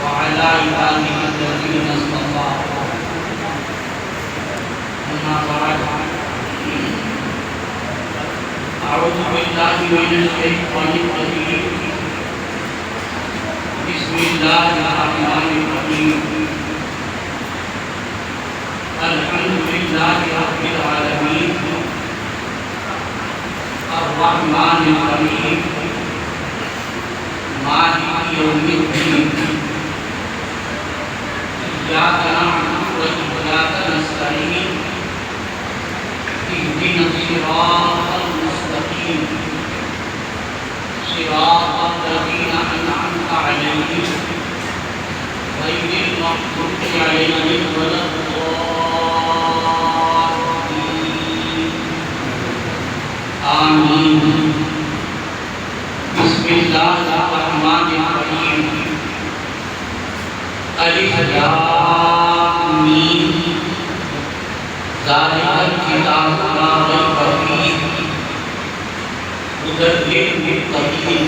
وعلى عباده الذين اصطفى أما بعد أعوذ بالله من الشيطان الرجيم بسم الله الرحمن الرحيم الحمد لله رب العالمين الرحمن الرحيم مالك يوم الدين إياك نعبد وإياك نستعين اهدنا الصراط المستقيم صراط الذين أنعمت عليهم غير المغضوب عليهم ولا الضالين آمين. بسم الله الرحمن الرحيم. الف لام میم ذالک الکتاب لا ریب فیہ ھدی للمتقین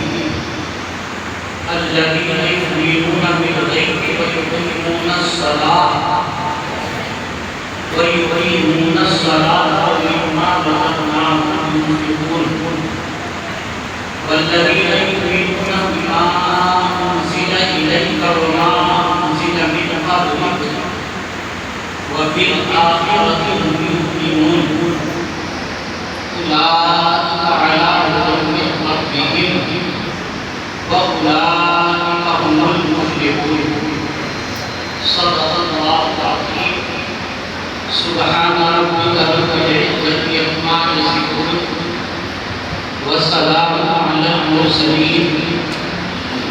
الذین یؤمنون بالغیب ویقیمون الصلاة ومما رزقناهم ينفقون والذین یؤمنون بما أنزل إلیک وما أنزل من قبلک وبالآخرة هم يؤمنون أولئك على هدى من ربهم وأولئك هم المفلحون. صدق الله العظيم. سبحان ربك رب العزة عما يصفون وسلام على المرسلين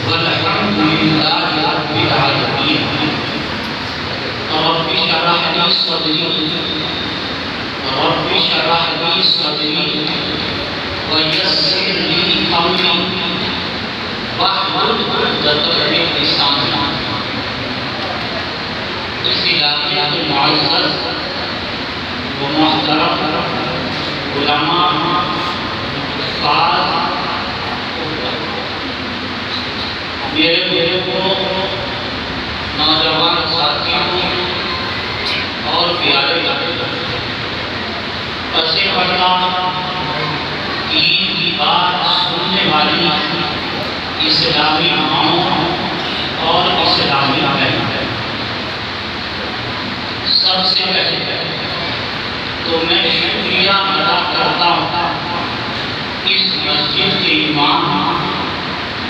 والحمد لله رب العالمين. رب اشرح لي صدري ويسر لي امري واحلل عقدة من لساني. اس علاقے کے معزز و محترم علماء میرے کو نوجوان ساتھیوں اور پیارے پس پردہ دین کی بات سننے والی اسلامی ماؤں اور اسلامی بہنیں، سب سے پہلے تو میں شکریہ ادا کرتا ہوں اس مسجد کے امام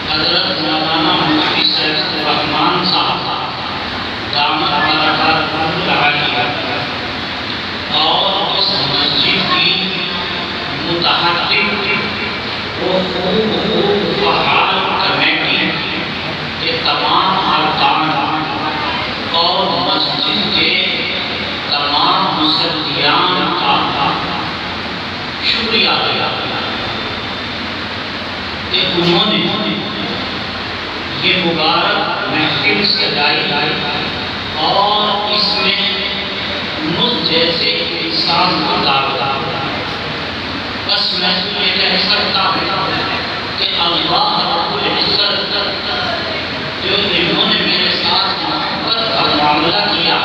حضرت مولانا مفتی سید الرحمان صاحب دامت برکاتہ العالیہ اور اس مسجد کی متحرک و خوب فعال کمیٹی کے تمام ارکان اور مسجد کے تمام مصلیان کا شکریہ ادا کرتا ہوں کہ انہوں نے یہ مبارک محفل سجائی اور اس میں مجھ جیسے انسان کو دعوت. بس میں یہ کہہ سکتا ہوں کہ اللہ رب العزت جو انہوں نے میرے ساتھ محبت کا معاملہ کیا،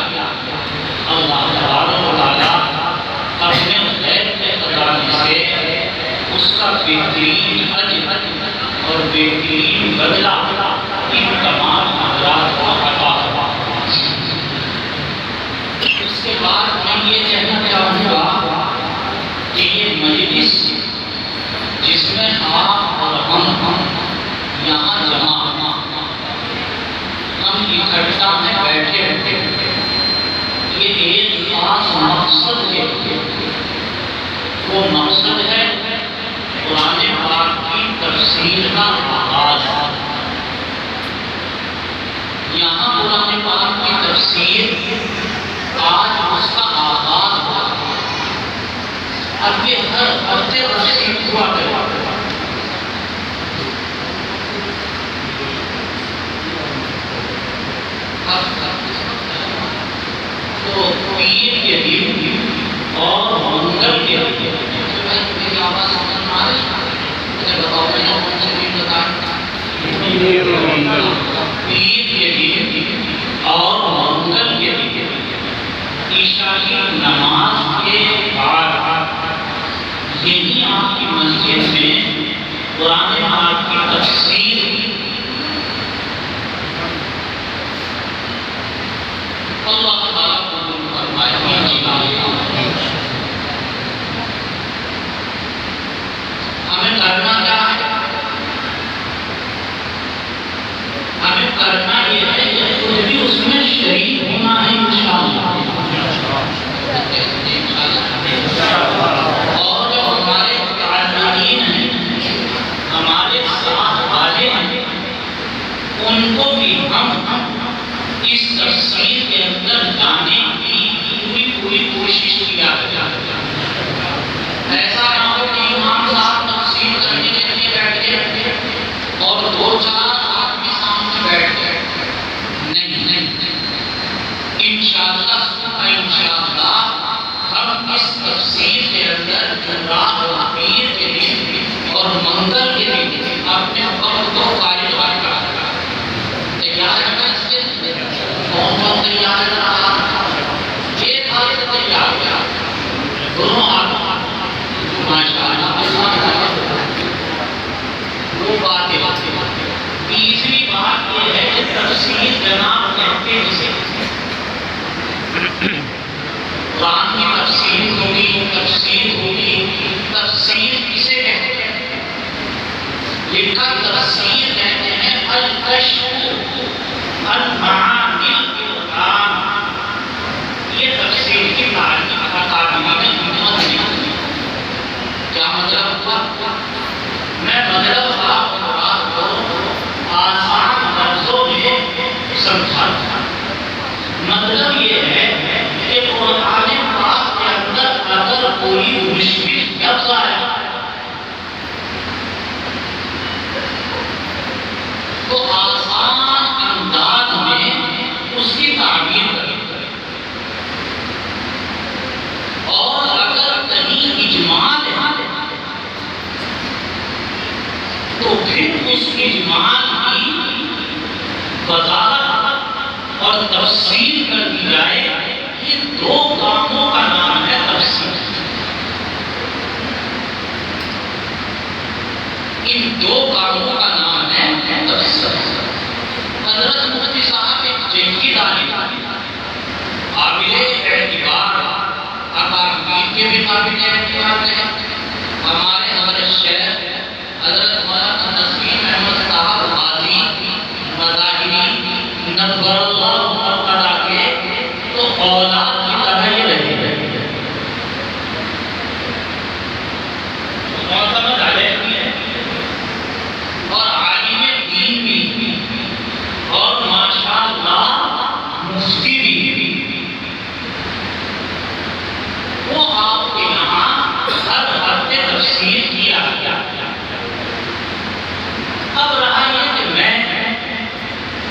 اللہ تبارک و تعالیٰ اپنے غیب کے خزانے سے اس کا بہترین اجر اور بہترین بدلہ ان تمام حضرات کو عطا ہوا. اس کے بعد میں یہ کہنا چاہوں گا کہ یہ مجلس جس میں آپ اور ہم یہاں جمع ہم اکٹھا میں بیٹھے یہ ایک خاص مقصد ہے. وہ مقصد ہے قرآن پاک کی تفسیر کا آغاز. یہاں قرآن پاک کی تفسیر آج اس کا آغاز ہوا. اب یہ ہر ہفتے تفسیر ہوا کرتا. تو پیر کے دن اور منگل کے پیر کے لیے اور منگل کے لیے عشاء کی نماز کے بعد یہی آپ کی مسجد میں قرآن پاک کی تفسیر اللہ تعالیٰ قبول فرمائے. ہمیں کرنا کیا ہے؟ ہمیں کرنا یہ ہے کہ خود بھی اس میں شریک ہونا ہے انشاءاللہ. اور جو ہمارے متعلقین ہیں، ہمارے ساتھ والے ہیں، ان کو بھی ہم اس تفسیر کے اندر جانے کی پوری کوشش کیا جائے. ایسا نہ ہو کہ امام صاحب تفسیر کرنے کے لیے بیٹھ گئے اور دو چار آدمی سامنے بیٹھ گئے. نہیں، انشاءاللہ ہم اس تفسیر کے اندر جمعرات و پیر کے دن اور منگل کے دن اپنے وقت کو فارغ کرنا تیار ہے. اس کے کون تیار رہا؟ ایک ہاتھ سے تیار ہوا، دونوں ہاتھوں وہ باتیں. تیسری بات یہ ہے کہ تفسیر جناب کہتے ہیں جسے قرآن کی تفسیر ہوگی. تفسیر کسے کہتے ہیں؟ لکھا تفسیر کہتے ہیں الکشف المعانی القرآن. یہ تفسیر کی تعریف میں کیا مطلب ہوا؟ میں مطلب آپ کو آسان لفظوں میں سمجھاتا ہوں. مطلب یہ ہے کہ قرآن پاک کے اندر اگر کوئی مشکل لفظ آیا تو آسان انداز میں اس کی تعبیر کریں، اور اگر کہیں اجمال ہے تو پھر اس اجمال کی وضاحت اور تفصیل کر دی جائے. یہ دو کاموں کا نام ہے تفسیر. ان دو کاموں کا نام ہے تفسیر. حضرت مفتی صاحب ایک جنگی قابل اعتبار اکابرین کے بھی قابل اعتبار ہیں. ہمارے حضرت شیخ حضرت مولانا نسیم احمد صاحب غازی مظاہری نبر اللہ مرتضیٰ کے تو اولاد کی طرح ہی رہے. معتمد علیہ بھی ہے اور عالم دین بھی اور ماشاءاللہ مفتی بھی. وہ آپ کے یہاں ہر ہفتے تفسیر کیا. اب رہا یہ کہ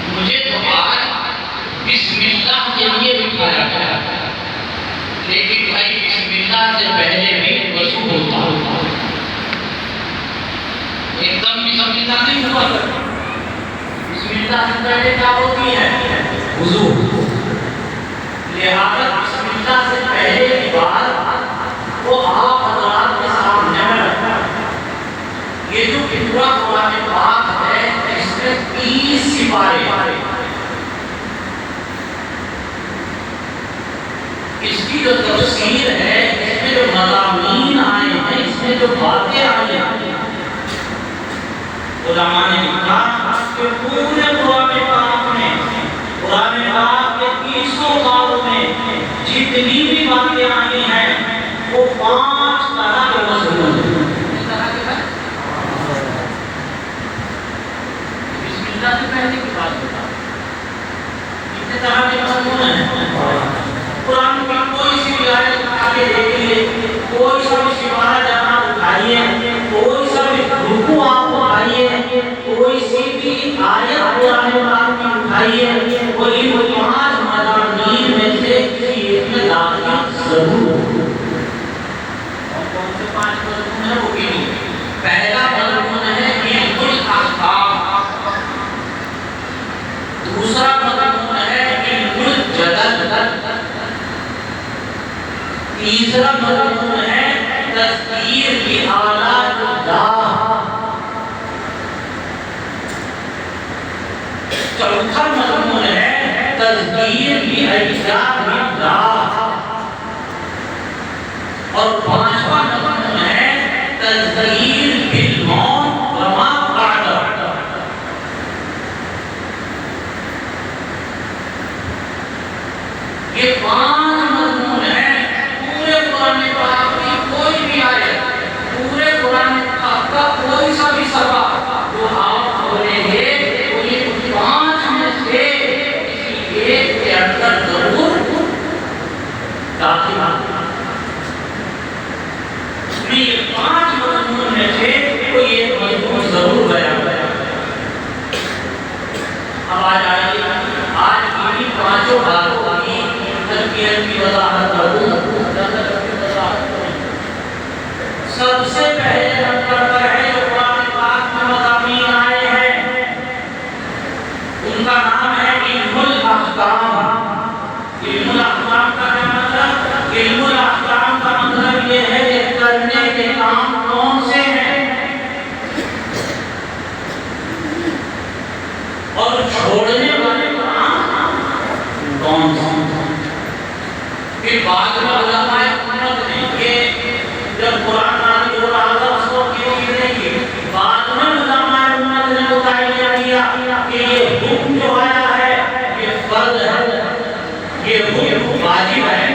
مجھے تو آج بسم اللہ کے لیے بٹھایا گیا، لیکن بھائی بسم اللہ سے پہلے بھی وضو ہوتا. ایک دم بسم اللہ نہیں ہوا کرتا. بسم اللہ سے پہلے کیا ہوتی ہے؟ وضو. لہذا بسم اللہ سے پہلے کی بات وہ آپ حضرات کے سامنے میں رکھا. یہ جو پورا قرآن پاک ہے اس میں 30 سپارے. اس کی جو تفسیر ہے، اس میں جو مضامین آئے ہیں، اس میں جو باتیں آئی ہیں، علماء نے لکھا کہ پورے قرآن پاک کے 30 بابوں میں جتنی بھی باتیں آئی ہیں وہ 5 طرح کے مضمون ہیں. بسم اللہ سے پہلے کی بات بتا کتنے طرح کے مضمون ہیں. قرآن کی کوئی سی آیت اٹھا کے دیکھیے، کوئی سا بھی سپارہ جناب اٹھائیے، کوئی سا بھی رکوع آپ اٹھائیے، کوئی سی بھی آیت قرآن پاک کی اٹھائیے، وہ ان 5 مضامین میں سے کسی ایک میں داخل ضرور ہو. اور کون سے 5 مضمون ہیں وہ بھی نہیں. پہلا مضمون ہے علم الاحکام. تیسرا مضمون ہے تذکیر بآلات اللہ، چوتھا مضمون ہے تذکیر بأجزاء اللہ، اور پانچواں مضمون ہے تذکیر بالموت وما بعدہ۔ یہ پانچ مضمون ہیں پورے قرآن پاک کی کوئی بھی آیت، پورے قرآن پاک کا کوئی سا بھی صفحہ جو آپ کھولیں گے تو یہ پانچ میں سے کسی ایک کے اندر ضرور داخل ہوگا۔ یہ پانچ مضمون میں سے کوئی ایک مضمون ضرور بیان کرے۔ اب آج کی پانچوں باتوں کی وضاحت کروں۔ سب سے پہلے نمبر پر ہے جو قرآن پاک میں مضامین آئے ہیں، ان کا نام ہے علم الاحکام۔ علم الاحکام کا کیا مطلب؟ علم الاحکام کا مطلب یہ ہے کہ کرنے کے کام کون سے ہیں اور چھوڑنے والے کام کون سے ہیں۔ پھر بعد میں علماء امت نے یہ جب قرآن نازل ہو رہا تھا اس کو کیوں نہیں کی، بعد میں علماء امت نے متعین کیا کہ یہ حکم جو آیا ہے یہ فرض ہے، یہ حکم واجب ہے،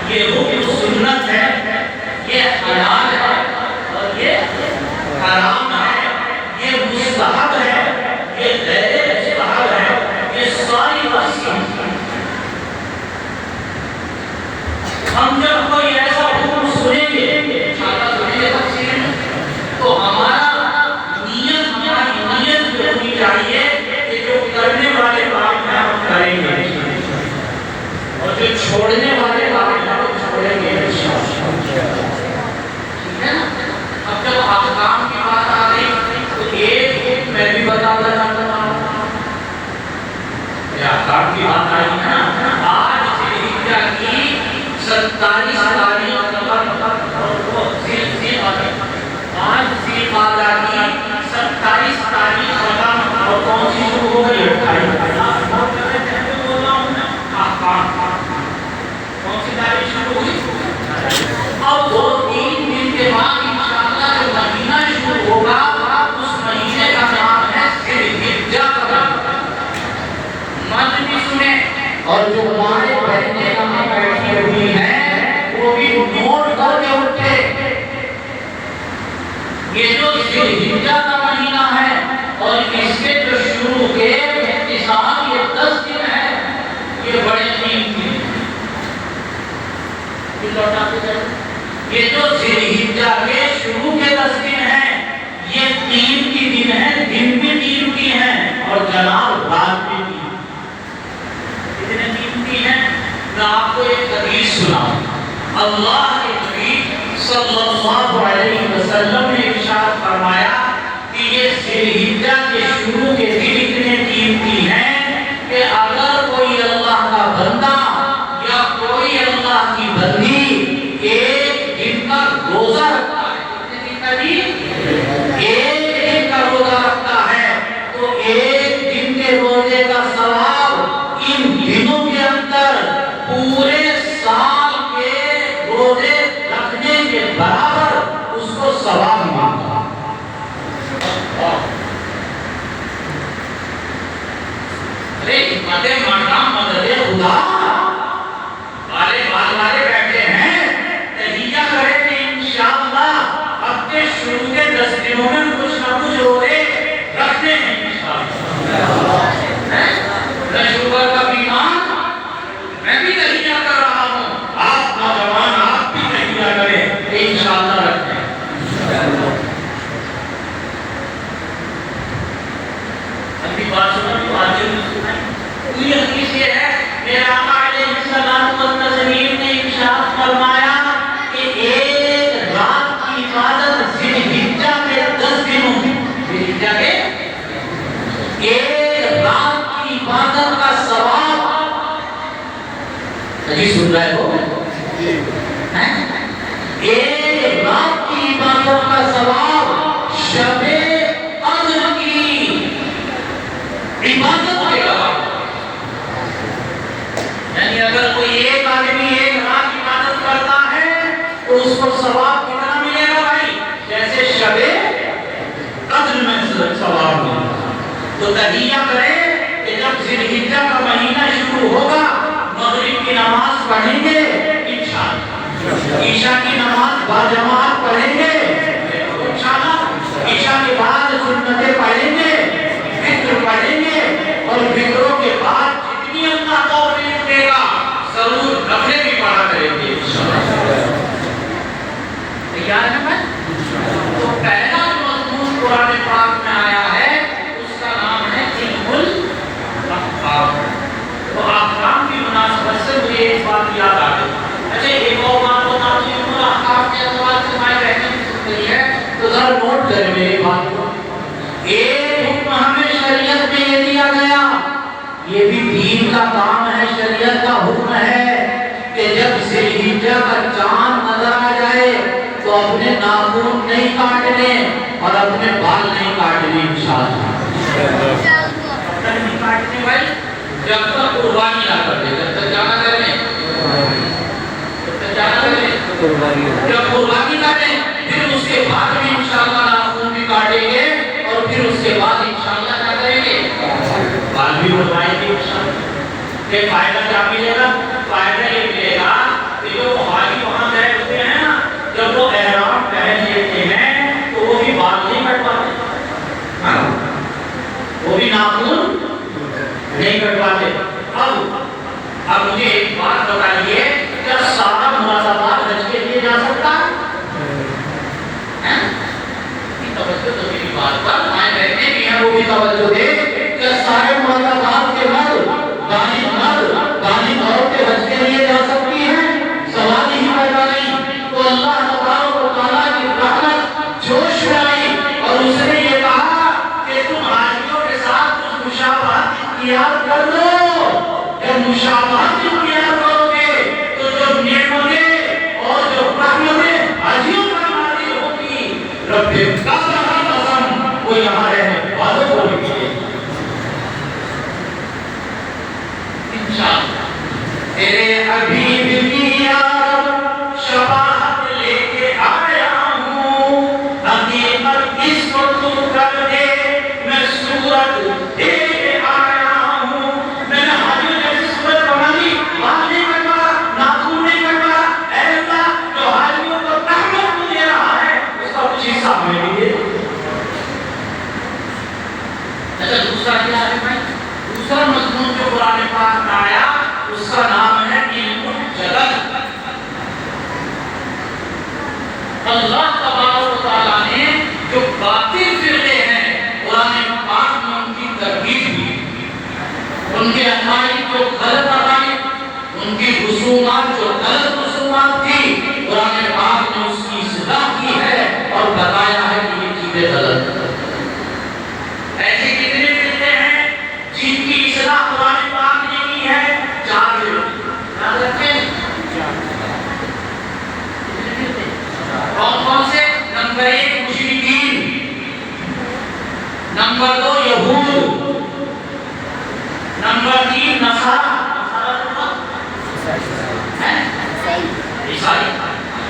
یہ حکم سنت ہے، یہ حلال ہے اور یہ حرام ہے، یہ مستحب ہے، یہ غیر مستحب ہے، یہ ساری وسیع۔ ہم جب کوئی ایسا حکم سنیں گے تو ہماری نیت جو ہونی چاہیے کہ جو کرنے والے کام ہیں ہم کریں گے اور جو چھوڑنے والے کام ہیں ہم چھوڑیں گے۔ اب جب احکام کی بات آ گئی تو ایک حکم میں بھی بتانا چاہتا ہوں۔ احکام کی بات آئی ہے نا، آج ذوالحجہ کی 27 تاریخ آج ذوالقعدہ کی 27 تاریخ اور کون سی شروع ہو گئی؟ 28 کون سی تاریخ شروع ہوئی؟ اب 2-3 دن کے بعد انشاءاللہ جو مہینہ شروع ہوگا اس مہینے کا نام ہے ذوالحجہ کا۔ مت بھی سنیں اور جو ہمارے بہنیں یہاں بیٹھی ہوئی ہیں وہ بھی نوٹ کر کے اٹھے۔ یہ جو ذوالحجہ کا مہینہ ہے اور اس کے جو شروع کے احتساب یہ 10 دن ہے، یہ بڑے قیمتی ہیں۔ یہ جو ذوالحجہ کے شروع کے 10 دن ہیں یہ قیمتی دن ہیں، دن بھی قیمتی ہیں اور جناب رات بھی قیمتی۔ کتنے قیمتی ہیں؟ میں آپ کو ایک حدیث سناؤں۔ اللہ کے نبی صلی اللہ علیہ وسلم نے ارشاد فرمایا کہ یہ ذوالحجہ کے شروع کے دن اتنے قیمتی ہیں کہ اگر کوئی اللہ کا بندہ یا کوئی اللہ کی بندی ایک دن کا روزہ رکھتا ہے، کتنے دن کا جی؟ ایک دن کا روزہ رکھتا ہے تو ایک دن کے روزے کا ثواب ان دنوں کے اندر پورے سال کے روزے رکھنے کے برابر اس کو ثواب ملتا۔ ارے حکمت مانا مدد خدا والے بیٹھے ہیں، تہیہ کریں کہ انشاءاللہ ہفتے شروع کے 10 دنوں میں کچھ نہ کچھ روزے رکھتے ہیں انشاءاللہ۔ میں شوگر کا بیمار میں بھی تہیہ کر رہا ہوں، آپ نوجوان آپ بھی تہیہ کریں انشاءاللہ رکھتے ہیں۔ ابھی بات سنیں تو آجل میں سنیں، یہ حدیث یہ ہے میرے آقا علیہ السلام والتسلیم نے ارشاد فرمایا کہ ایک رات کی عبادت ذوالحجہ کے 10 دنوں میں، ذوالحجہ کے ایک رات کی عبادت کا ثواب، حدیث سن رہے ہو؟ ایک رات کی عبادت کا ثواب شب قدر کی عبادت کے برابر۔ یعنی اگر کوئی ایک آدمی ایک رات عبادت کرتا ہے تو اس کو ثواب کتنا ملے گا بھائی؟ جیسے شب قدر میں ثواب ملے گا۔ تو تہیہ کریں کہ جب ذی الحجہ کا مہینہ شروع ہوگا مغرب کی نماز پڑھیں گے انشاءاللہ، عشاء کی نماز باجماعت پڑھیں گے انشاءاللہ، عشاء کے بعد سنتیں پڑھیں گے، فطر پڑھیں گے، اور فطروں کے بعد جتنی اللہ توفیق دے گا ضرور نفلیں بھی پڑھا کریں گے انشاءاللہ۔ تیار ہے میں؟ تو پہلا جو مضمون قرآن پاک میں آیا ہے اس کا نام ہے علم الاحکام۔ تو احکام کی مناسبت سے مجھے ایک بات یاد آ گئی۔ اچھا ایک اور بات بتا دوں، علم الاحکام کے اعتبار سے ہماری رہنے کی سن رہی ہے تو ذرا نوٹ کریں میری بات کو۔ ایک حکم ہمیں شریعت میں یہ دیا گیا، یہ بھی دین کا کام ہے، شریعت کا حکم ہے کہ جب ذی الحجہ کا چاند نظر آ جائے تو اپنے ناخن نہیں کاٹنے اور اپنے بال نہیں کاٹنے انشاءاللہ۔ نہیں کاٹنے بھائی جب تک قربانی نہ کر دے، جب تک جانا کریں، جب تک جانا کریں، جب قربانی کاٹیں پھر اس کے بعد بھی انشاءاللہ ناخن بھی کاٹیں گے اور پھر اس کے بعد انشاءاللہ کیا کریں گے؟ بال بھی بنوائیں گے انشاءاللہ۔ یہ فائدہ کیا ملے گا؟ فائدہ یہ ملے گا کہ جو حاجی وہاں گئے ہوتے ہیں نا، جب وہ احرام پہن لیتے ہیں تو وہ بھی بال نہیں کٹواتے، وہ بھی ناخن نہیں کٹواتے۔ اب مجھے ایک بات بتائیے، کیا سارا مراد آباد حج کے لیے جا سکتا ہے؟ توجہ تو میری بات پر مائیں بہنیں بھی ہیں وہ بھی توجہ دے۔ کیا سارے مراد آباد کے مرد بالغ عورتیں حج کے لیے جا سکتی ہیں؟ سوال ہی پیدا نہیں۔ تو اللہ تبارک و تعالیٰ کی رحمت جوش میں آئی اور اس نے یہ کہا کہ تم حاجیوں کے ساتھ کچھ مشابہت اختیار کر لو۔ جب مشابہت اختیار کرو گے تو جو نعمتیں اور جو رحمتیں حاجیوں پر نازل ہوگی رب کعبہ کی قسم وہ یہاں رہنے والوں کو بھی ملے گی انشاءاللہ۔ تیرے حبیب کی یاد شفاعت لے کے آیا ہوں، حقیقت اس کو تو کر دے میں صورت دے کے آیا ہوں۔ میں نے حاجیوں جیسی صورت بنا لی، بال نہیں کٹوا، ناخن نہیں کٹوا، اے اللہ جو حاجیوں کو رحمت کو دے رہا ہے اس کا کچھ حصہ ہمیں بھی دے۔ اچھا دوسرا کیا ہے بھائی؟ دوسرا مضمون جو قرآن پاک میں آیا اس کا نام ہے علم الجلل۔ اللہ تبارک و تعالیٰ نے جو باطل فرقے ہیں قرآن پاک میں ان کی ترغیب دی، ان کے عقائد جو غلط عقائد، ان کی رسومات جو غلط رسومات تھی، قرآن پاک نے اس کی اصلاح کی ہے اور بتایا ہے کہ یہ چیزیں غلط ہیں۔ ایسے کتنے فرقے ہیں جن کی اصلاح قرآن پاک نے کی ہے؟ 4 فرقے، یاد رکھیں۔ کون کون سے؟ نمبر 1 مشرکین، نمبر 2 یہود، نمبر 3 نصارہ عیسائی،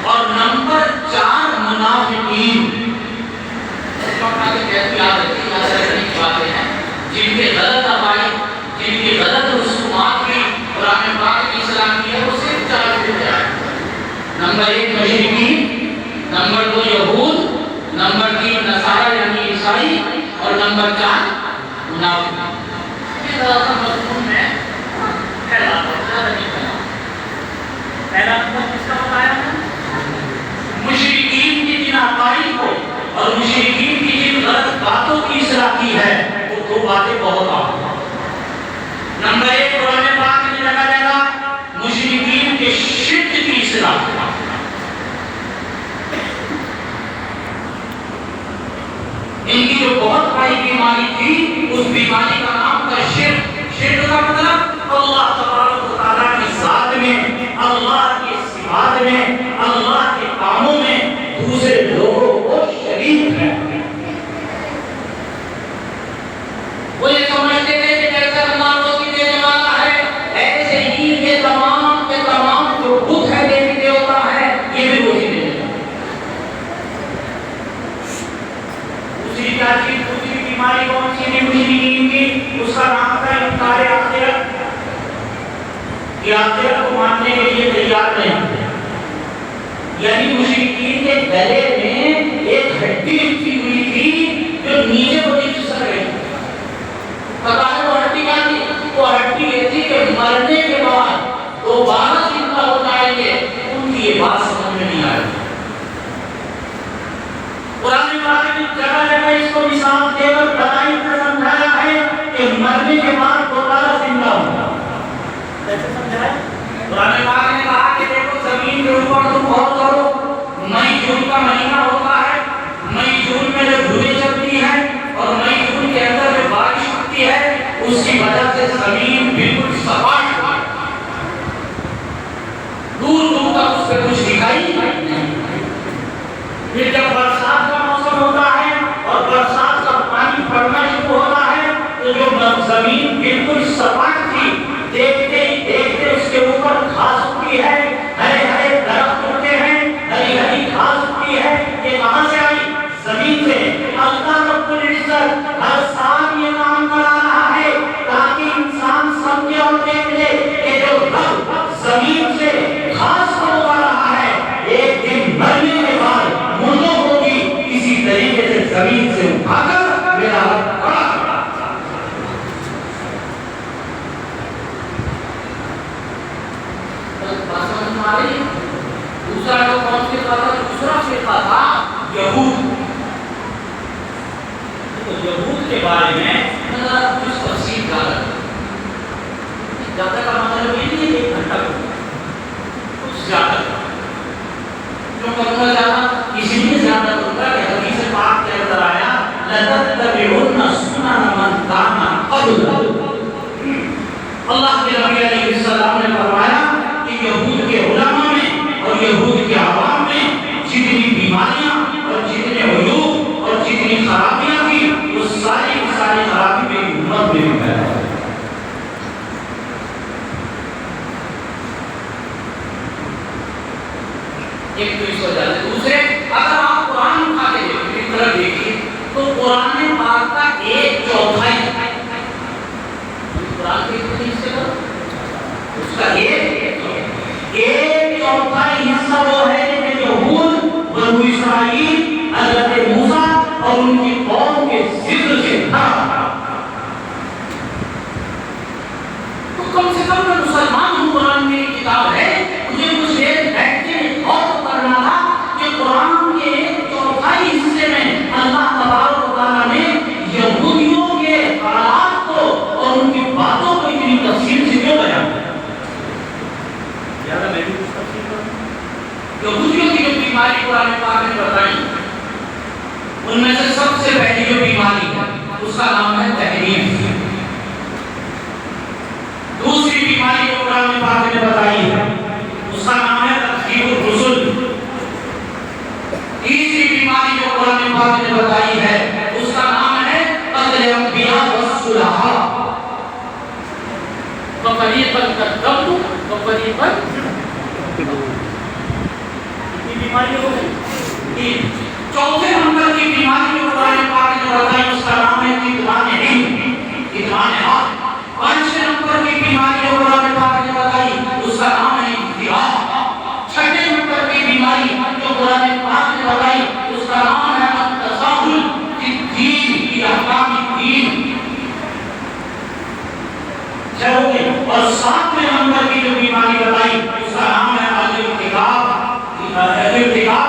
اور نمبر 4 منافقین۔ یاد رکھنے کی باتیں ہیں جن کے غلط عقائد، جن کی غلط رسومات کی قرآن پاک کی اصلاح کی ہے، وہ صرف 4 فرقے ہیں۔ نمبر 1 مشرکین، نمبر 2 یہود، نمبر 3 نصارہ یعنی عیسائی، اور نمبر 4 منافقین۔ یہ ذرا سا مضمون میں پھیلا پہلا نمبر کس کا بتایا ہے؟ مشرکین کی جن عقائد کو اور مشرکین کی جن غلط باتوں کی اصلاح کی ہے وہ 2 باتیں بہت عام ہیں۔ نمبر 1 قرآن پاک میں جگہ جگہ مشرکین کے شرک کی اصلاح، ان کی جو بہت بڑی بیماری تھی اس بیماری کا نام تھا شرک۔ شرک کہ آخرت کو ماننے کے لیے تیار نہیں تھے. یعنی مشرکین کے گلے میں ایک ہڈی لپٹی ہوئی تھی جو نیچے کو نہیں کھسک رہی. پتا ہے وہ ہڈی کیا تھی؟ وہ ہڈی یہ تھی کہ مرنے کے بعد دوبارہ زندہ ہو جائیں گے. ان کی یہ بات سمجھ میں نہیں آئی. قرآن پاک نے جگہ جگہ اس کو مثال دے کر بتائی کر سمجھایا ہے کہ مرنے کے بعد دوبارہ زندہ ہوگا. کیسے سمجھایا؟ قرآن پاک نے کہا کہ دیکھو زمین کے اوپر تم غور کرو. مئی جون کا مہینہ ہوتا ہے. مئی جون میں جو دھوئیں چلتی ہیں اور مئی جون کے اندر جو بارش ہوتی ہے اس کی وجہ سے زمین بالکل سپاٹ دور دور تک اس پہ کچھ دکھائی نہیں. پھر جب برسات کا موسم ہوتا ہے اور برسات کا پانی پڑنا شروع ہوتا ہے تو جو زمین بالکل سپاٹ تھی دیکھتے ہی دیکھتے اس کے اوپر گھاس اگتی ہے. ہرے ہرے درخت اگتے ہیں. ہری ہری گھاس اگتی ہے. یہ کہاں سے آئی؟ زمین سے. اللہ رب العزت ہر سال یہ کام کرا رہا ہے تاکہ انسان سمجھے اور دیکھ لے کہ جو رب زمین سے گھاس کو اگا رہا ہے ایک دن مرنے کے بعد مردوں کو بھی اسی طریقے سے زمین سے اٹھا کر میرا رب کھڑا کرا. دوسرا جو کون فرقہ تھا؟ دوسرا فرقہ تھا یہود. یہود کے بارے میں کچھ تفصیل زیادہ کا مطلب یہ نہیں ہے ایک گھنٹہ کچھ زیادہ کیوں کروں گا زیادہ؟ اس لیے زیادہ کروں گا کہ حدیث پاک کے اندر آیا لَتَتَّبِعُنَّ سُنَنَ مَنْ كَانَ قَبْلَكُمْ. اللہ کے نبی علیہ السلام نے فرمایا کہ یہود کے علماء میں اور یہود کے عوام میں جتنی بیماریاں اور جتنے عیوب اور جتنی خرابیاں تھیں وہ ساری کی ساری خرابی میری امت میں بھی پیدا ہوئی. ایک تو اس وجہ سے. دوسرے اگر آپ قرآن اٹھا کے دیکھیے تو قرآن پاک کا ایک چوتھائی قرآن کے کتنے حصے کا اس کا ایک چوتھائی حصہ وہ ہے کہ یہود بنو اسرائیل حضرت موسیٰ اور ان کی قوم کے ذکر سے بھرا. تو کم سے کم میں مسلمان ہوں. قرآن میری کتاب ہے. مجھے کچھ دیر بیٹھ کے غور کرنا تھا کہ قرآن کے چوتھائی حصے میں اللہ تبارک و تعالیٰ نے یہودیوں کے حالات کو اور ان کی باتوں کو اتنی تفصیل سے کیوں بیان کیا؟ میں بھی کچھ تفصیل کروں. یہودیوں کی جو بیماری قرآن پاک نے بتائی ان میں سے سب سے پہلی جو بیماری ہے اس کا نام ہے تحریف. دوسری بیماری جو قرآن پاک نے بتائی ہے اس کا نام ہے تکذیب الرسل. تیسری بیماری جو قرآن پاک نے بتائی ہے اس کا نام ہے قتل انبیاء والصلحاء. فَفَرِيقًا كَذَّبْتُمْ وَفَرِيقًا کتنی بیماری ہو گئی؟ چوتھے نمبر کی بیماری جو قرآن پاک نے بتائی اس کا نام ہے کتمان علم کتمان حق. پانچویں نمبر کی بیماری جو قرآن پاک نے بتائی اس کا نام ہے ابتداع. چھٹے نمبر کی بیماری جو قرآن پاک نے بتائی اس کا نام ہے التساہل فی الدین فی احکام الدین. اور ساتویں نمبر کی جو بیماری بتائی اس کا نام ہے الارتکاب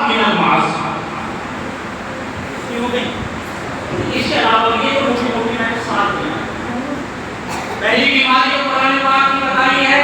من المعاصی. اس کے علاوہ یہ تو موٹی موٹی میں نے ساتھ دیا. پہلی بیماری جو قرآن پاک نے بتائی ہے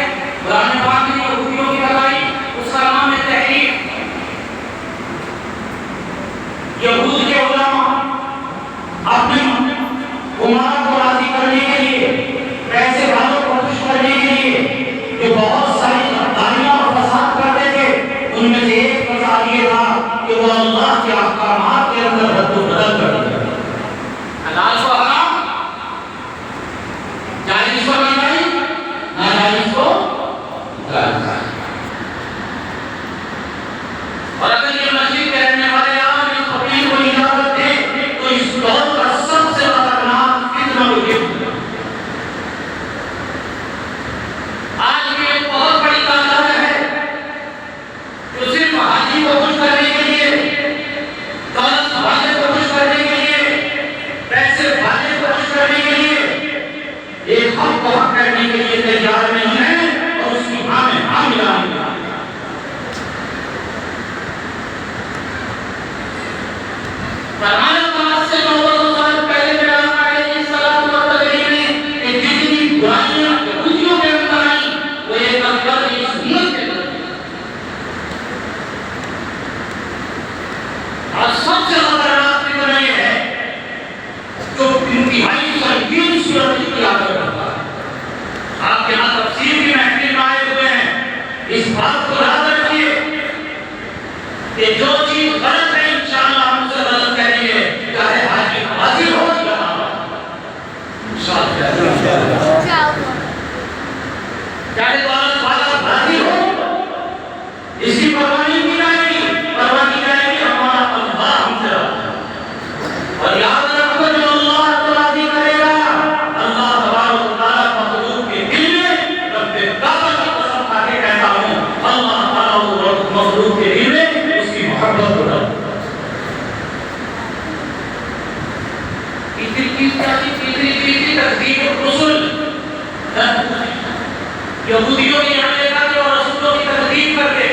یہودیوں کی یہاں دیکھا کہ وہ رسولوں کی تکذیب کر کے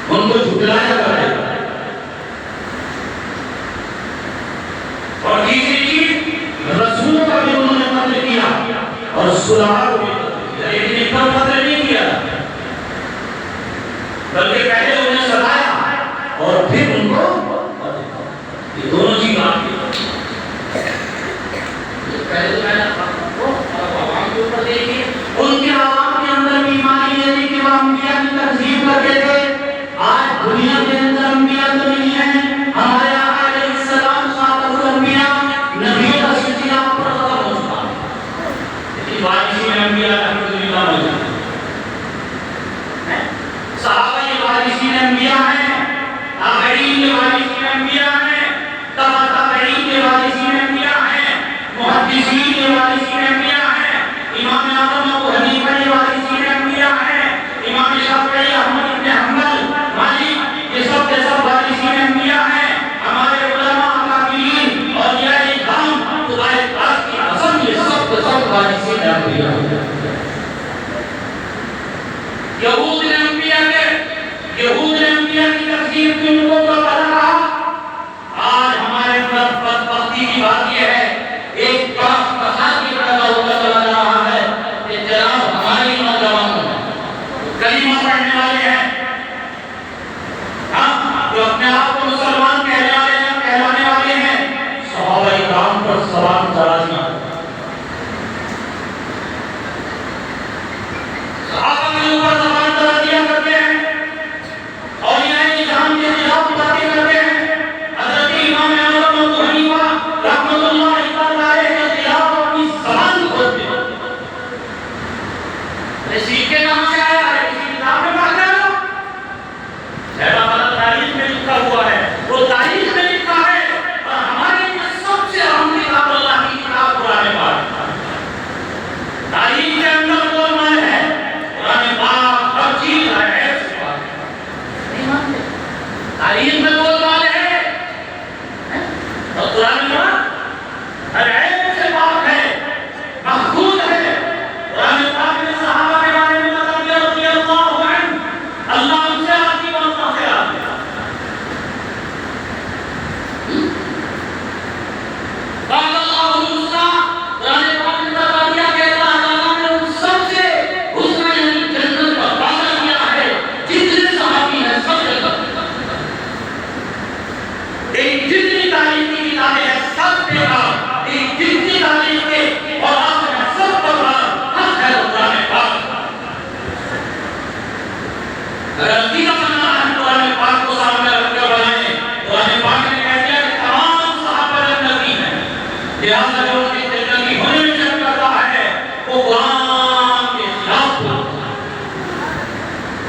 ان کو جھٹلایا کرتے اور تیسری چیز رسولوں کا بھی انہوں نے قتل کیا اور صلحاء کو بھی قتل کیا، لیکن ایک پر قتل نہیں کیا بلکہ پہلے انہیں ستایا اور پھر ان کو یہ دونوں چیز آپ کی پہلے تو میں نے عوام کے اوپر دیکھی ان کے عوام کے اندر بیماری یہ تھی کہ وہ انبیاء کی تکذیب کرتے تھے۔ آج دنیا کے اندر انبیاء تو نہیں ہیں، ہمارے آقا علیہ السلام خاتم الانبیاء نبی کا سلسلہ پر ختم ہو چکا لیکن وارثین انبیاء الحمدللہ موجود ہیں۔ صحابہ یہ وارثین انبیاء ہیں، تابعین یہ وارثین انبیاء ہیں، تبع تابعین یہ وارثین انبیاء ہیں، محدثین یہ وارثین انبیاء ہیں، امام اعظم ابو حنیفہ یہ وارثین انبیاء ہیں، امام شافعی احمد بن حنبل مالک یہ سب کے سب وارثین انبیاء ہیں۔ ہمارے علماء اکابرین اولیاء کرام خدا پاک کی قسم یہ سب کے سب وارثین انبیاء ہیں۔ یہود نے انبیاء کی تکذیب کی ان کو پتہ رہا۔ آج ہمارے بدبختی کی بات یہ ہے ایک فساد پیدا ہوتا چلا جا رہا ہے کہ جناب ہمارے نوجوان کلمہ پڑھنے والے ہیں، جو اپنے آپ کو مسلمان کہلانے والے ہیں، صحابہ کرام پر سلام چلا دیا، صحابہ کے اوپر زبان چلا دیا کرتے ہیں اور یہ نظام کے خلاف باتیں کرتے ہیں۔ حضرت امام اعظم ابو حنیفہ رحمۃ اللہ علیہ کے خلاف اپنی زبان کھولتے ہیں۔ سیکھ کے کہاں سے آیا ہے؟ کسی کتاب میں پڑھ رہے ہو؟ ہمارا تاریخ میں لکھا ہوا ہے، وہ تاریخ میں لکھا ہے اور ہمارے لیے سب سے اہم کتاب اللہ کی کتاب قرآن پاک۔ تاریخ کے اندر گولمال ہے، قرآن پاک ہر چیز ہے، نہیں مانتے تاریخ میں گولمال ہے اور قرآن پاک ہر عیب سے پاک ہے، محفوظ ہے۔ قرآن پاک نے صحابہ کے بارے میں بتا دیا رضی اللہ عنہ، اللہ ان سے آتی اور اللہ سے آتی۔ قال اللہ الحسنى، قرآن پاک نے بتا دیا کہ اللہ تعالیٰ نے ان سب سے حسن یعنی جنت کا وعدہ کیا ہے، جتنے صحابی ہیں سب جنت۔ ایک جتنی تعلیم کی کتابیں ہیں سب پہ کام، ایک جتنی تعلیم کے اور آپ نے سب پر کام، حق ہے قرآن پاک۔ اگر عقیدہ بنانا ہے قرآن پاک کو سامنے رکھ کر بنائیں۔ قرآن پاک نے کہہ دیا کہ تمام صحابہ جنتی ہیں، لہٰذا جو ان کی جنتی ہونے میں شک کرتا ہے وہ قرآن کے خلاف ہو۔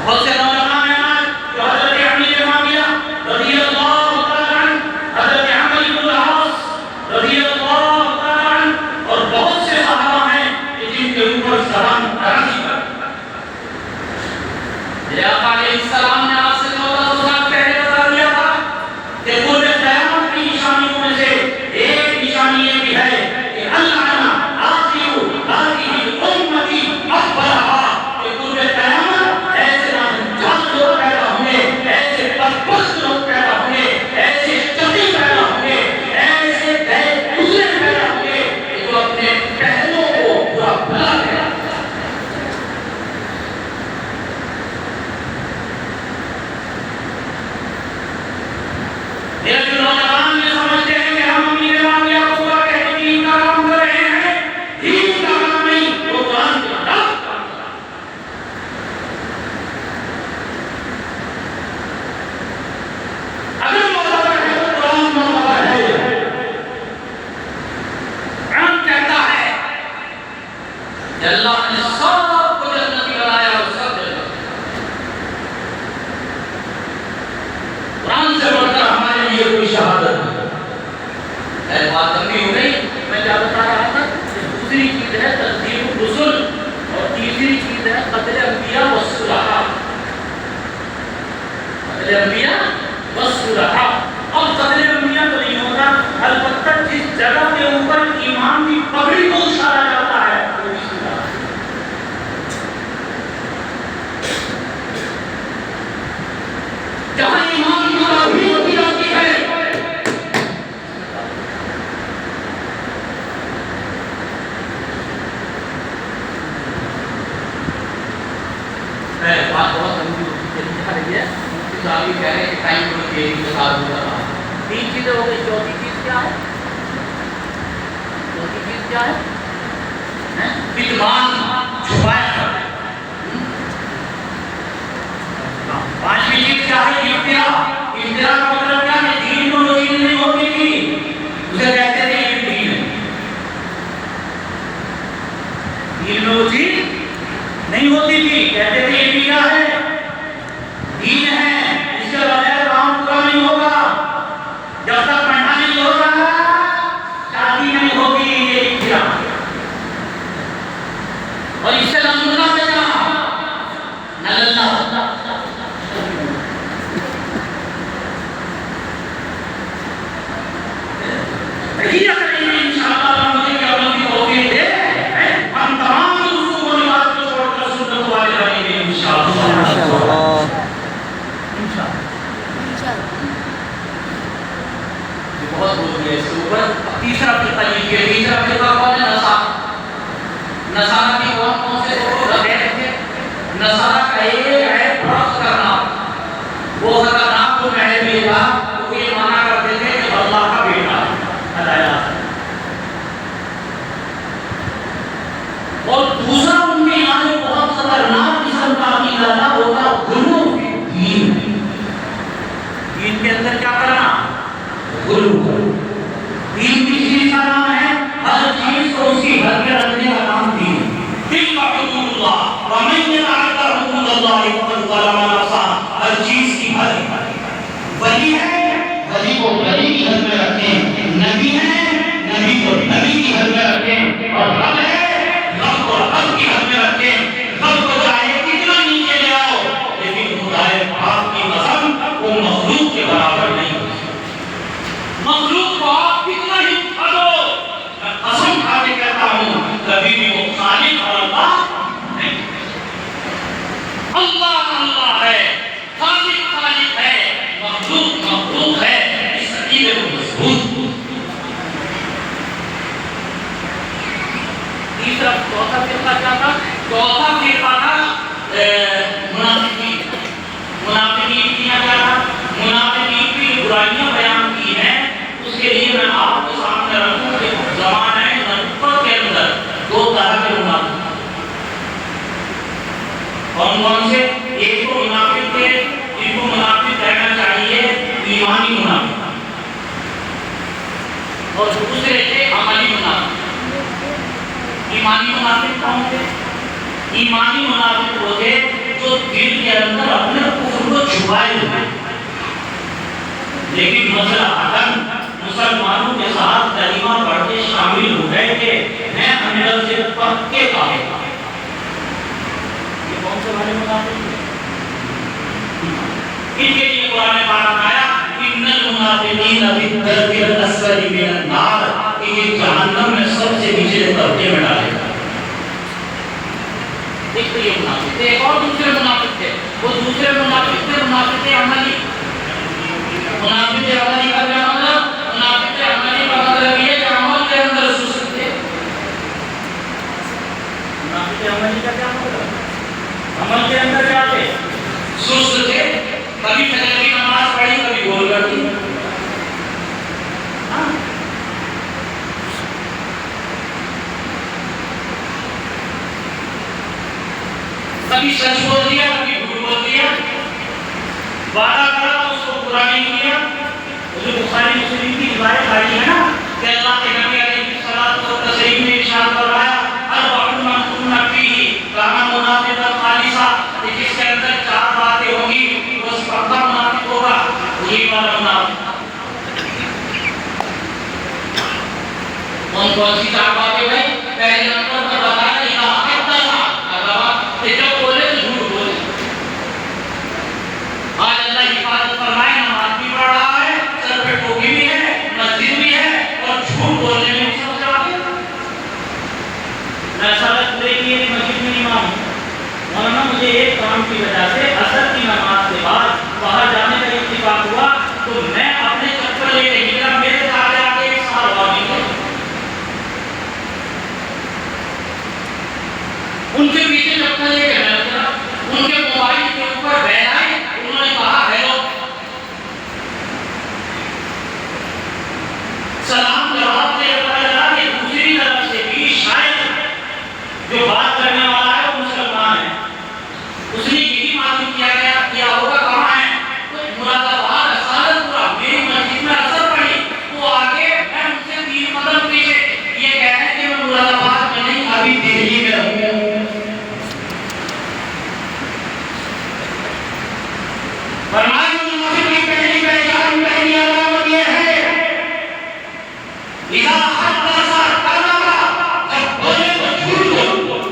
بہت سے نوجوان ہیں آج جو حضرت علی معاویہ رضی اللہ تعالیٰ عنہ، حضرت عمرو بن العاص رضی اللہ تعالیٰ عنہ اور بہت سے صحابہ ہیں کہ جن کے اوپر سلام درازی کر میرے آقا علیہ السلام نے آج سے 1400 سال پہلے بتا دیا تھا کہ قرب قیامت کی نشانیوں میں سے ایک نشانی یہ بھی ہے کہ اللہ آخر امتی اکبرہا، کہ قرب قیامت ایسے ناجات لوگ پیدا ہوں گے، ایسے بدبخت لوگ پیدا ہوں گے، ایسے شقی پیدا ہوں گے، ایسے بے گزرے پیدا ہوں گے کہ جو اپنے پہلوں کو برا بھلا کہتے ہیں۔ لیکن نوجوان یہ سمجھتے ہیں کہ ہم امیر معاویہ کو پورا کہہ کے دین کا کام کر رہے ہیں، دین کا کام نہیں، وہ قرآن کے خلاف کام کر رہے ہیں۔ اگر معتبر ہے تو قرآن معتبر ہے۔ قرآن کہتا ہے کہ اللہ نے سب کو جنتی بنایا اور سب جنت۔ قرآن سے بڑھ کر ہمارے لیے کوئی شہادت نہیں۔ بات لمبی ہو گئی، میں کیا بتا رہا تھا؟ دوسری چیز ہے تکذیب الرسل اور تیسری چیز ہے قتل انبیاء والصلحاء۔ قتل انبیاء والصلحاء۔ اب قتل انبیاء تو نہیں ہوتا، البتہ جس جگہ کے اوپر ایمان کی پگڑی کو اچھالا جاتا ہے وہ بھی صلح ہے۔ بات بہت لمبی چلی جا رہی ہے، تو آپ یہ کہہ رہے ہیں کہ ٹائم کو کے ساتھ ہو رہا ہے. 3 چیزیں ہو گئی. چوتھی چیز کیا ہے؟ چوتھی چیز کیا ہے؟ کتمان چھپایا. 5ویں چیز کیا ہے؟ ابتدا. ابتدا کا مطلب کیا ہے؟ دین کو جو چیز نہیں ہوتی تھی اسے کہتے تھے یہ دین ہے. دین میں وہ چیز نہیں ہوتی تھی کہتے تھے یہ بھی کیا ہے؟ دین ہے. اس کے بغیر کام پورا نہیں ہوگا. جب تک پڑھنا نہیں ہوگا شادی نہیں ہوگی. یہ ابتدا. اور اس سے نمونہ پہ کہا نلنا یہ کریں گے انشاءاللہ. مجھے کیا بلندی توفیق دے ہم تمام رسوم و رواج کو چھوڑ کر سنت والے بنیں گے انشاءاللہ. یہ بہت بول گیا اس کے اوپر. تیسرا فرقہ لیجیے. تیسرا فرقہ کون ہے؟ نصارہ. نصارہ کی کون سے تھے؟ نصارہ کا ایک ہے برخ کرنا. وہ خطرناک تو ہے بھی تھا. وہ یہ مانا کرتے تھے کہ اللہ کا بیٹا اور دوسرا ان کے یہاں جو بہت خطرناک قسم کا عقیدہ تھا وہ تھا غلو فی الدین. دین کے اندر کیا کرنا؟ غلو. دین کی چیز کا نام ہے ہر چیز کو اس کی حد میں رکھنے کا نام دین. تلک حدود اللہ ومن یتعدی حدود اللہ فقد ظلم نفسہ. ہر چیز کی حد. ولی ہے ولی کو ولی کی حد میں رکھیں. نبی ہے نبی کو نبی کی حد میں رکھیں. اور رب ہے رب کو رب کی حد میں رکھیں. رب کو چاہے کتنا نیچے لے آؤ لیکن خدائے پاک کی قسم وہ مخلوق کے برابر نہیں. مخلوق کو آپ کتنا ہی اٹھا دو میں قسم کھا کے کہتا ہوں کبھی بھی وہ خالق اور اللہ نہیں. اللہ اللہ ہے. خالق خالق ہے. مخلوق مخلوق ہے. اس عقیدے کو مضبوط. تیسرا چوتھا فرقہ کیا تھا؟ چوتھا فرقہ تھا منافقین. منافقین کیا کیا تھا؟ منافقین کی برائیاں بیان کی ہیں. اس کے لیے میں آپ کے سامنے رکھوں کہ زمانہ نبوت کے اندر 2 طرح کے منافق. کون کون سے؟ ایک تو منافق تھے جن کو منافق کہنا چاہیے ایمانی منافق. اور دوسرے تھے عملی منافق. ایمانی منافق کون تھے؟ ایمانی منافق وہ تھے جو دل کے اندر اپنے کفر کو چھپائے ہوئے لیکن مسئلہ عدم مسلمانوں کے ساتھ کلمہ پڑھ کے شامل ہو گئے کہ میں اندر سے پکے کافر. یہ کون سے والے منافق ہیں؟ ان کے لیے قرآن پاک آیا ان المنافقین فی الدرک الاسفل من النار. کہ یہ جہنم میں سب سے نیچے طبقے میں ڈالے گا. ایک تو یہ منافق تھے. ایک اور دوسرے منافق تھے. وہ دوسرے منافق تھے منافق عملی. منافق عملی کا کیا مطلب؟ منافق عملی کا مطلب یہ کہ عمل کے اندر سست تھے. منافق عملی کا کیا مطلب؟ عمل کے اندر کیا تھے؟ سست تھے. کبھی فجر کی نماز پڑھی کبھی بول کر دی. کبھی سچ بول دیا کبھی جھوٹ بول دیا. وعدہ کرا تو اس کو پورا نہیں کیا. جو بخاری مسلم کی روایت آئی ہے نا کہ اللہ کے نبی علیہ الصلوۃ والتسلیم نے ارشاد فرمایا اربع من كن فيه كان منافقا خالصا. جس کے اندر 4 باتیں ہوں گی وہ پکا منافق ہوگا. وہی والا منافق. کون سی 4 باتیں بھائی؟ پہلے نمبر پر بتایا جب بولے تو جھوٹ بولے. آج اللہ حفاظت فرمائے نماز بھی پڑھ رہا ہے سر پہ ٹوپی بھی ہے مسجد بھی ہے اور جھوٹ بولنے میں بھی سب سے آگے. میں سالت پورے کی ایک مسجد میں امام ہوں. مولانا مجھے ایک کام کی وجہ سے عصر کی نماز کے بعد باہر جانے کا اتفاق ہوا تو میں اپنے چکر لے کے نکلا. میرے ساتھ آگے ایک سال اور نہیں تھے. ان کے پیچھے چکر لے کے میں ان کے موبائل فرمایا منافق کی پہلی پہچان پہلی علامت یہ ہے اذا حدث کذب، جب بولے تو جھوٹ بولے.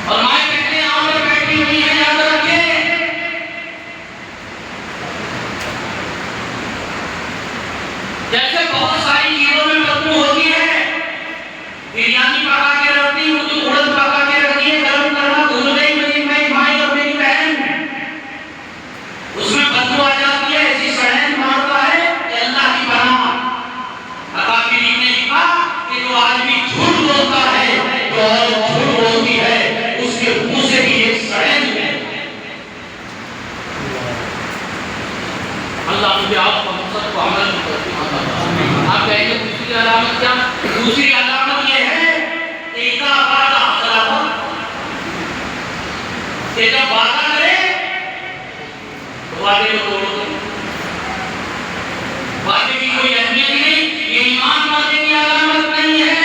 اور مائیں کہتے ہیں آن پر بیٹھی ہوئی ہے، یاد رکھیں جیسے بہت ساری چیزوں میں بدبو ہوتی ہے. بریانی پکا کے رکھتی ہوں تو اڑد پکا کے رکھتی ہے، گرم کرنا بھول گئی میری بھائی اور میری بہن، اس میں بدبو آ جاتی ہے، ایسی سڑین مارتا ہے کہ اللہ کی پناہ. اکابرین نے لکھا کہ جو آدمی جھوٹ بولتا ہے، جو عورت جھوٹ بولتی ہے، اس کے منہ سے بھی ایک سڑین ہے. اللہ مجھے آپ کو مقصد کو عمل کرتی ہے. آپ کہیں گے دوسری علامت کیا؟ دوسری علامت یہ ہے کہ اذا وعدہ خلف، کہ جب وعدہ کرے تو وعدے کو توڑ دو. وعدے کی کوئی اہمیت نہیں، یہ ایمان والے کی علامت نہیں ہے.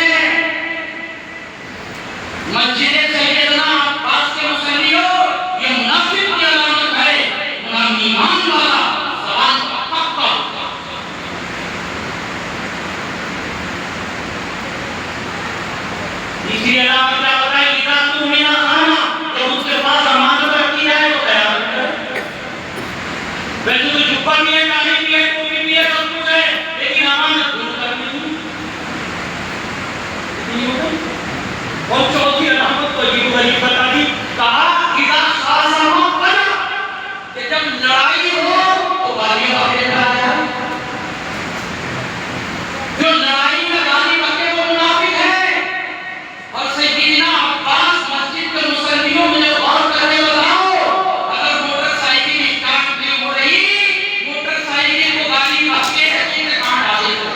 مسجد سیدنا عباس کے مصلی ہو، یہ منافق کی علامت ہے. ایمان والا زبان کا پکا ہوتا ہے. تیسری علامت کیا ہوتا ہے؟ اذا تؤمن خان، جب اس کے پاس امانت رکھی جائے تو خیانت کرے. ویسے تو چھپا بھی ہے، کالی بھی ہے، ٹوپی بھی ہے، سب کچھ ہے، لیکن امانت دور کرنی نہیں. اور چوتھی علامت کو عجیب و غریب بتا دی، کہا اذا خاصم فجر، کہ جب لڑائی ہو تو گالیاں بکتا ہے. جو لڑائی میں گالی بکے وہ منافق ہے. اور سیدنا عباس مسجد کے مصلیوں میں غور کر کے بتاؤ، اگر موٹر سائیکل اسٹارٹ نہیں ہو رہی، موٹر سائیکل کو گالی بکے ہے تو انہیں کہاں ڈالے گا؟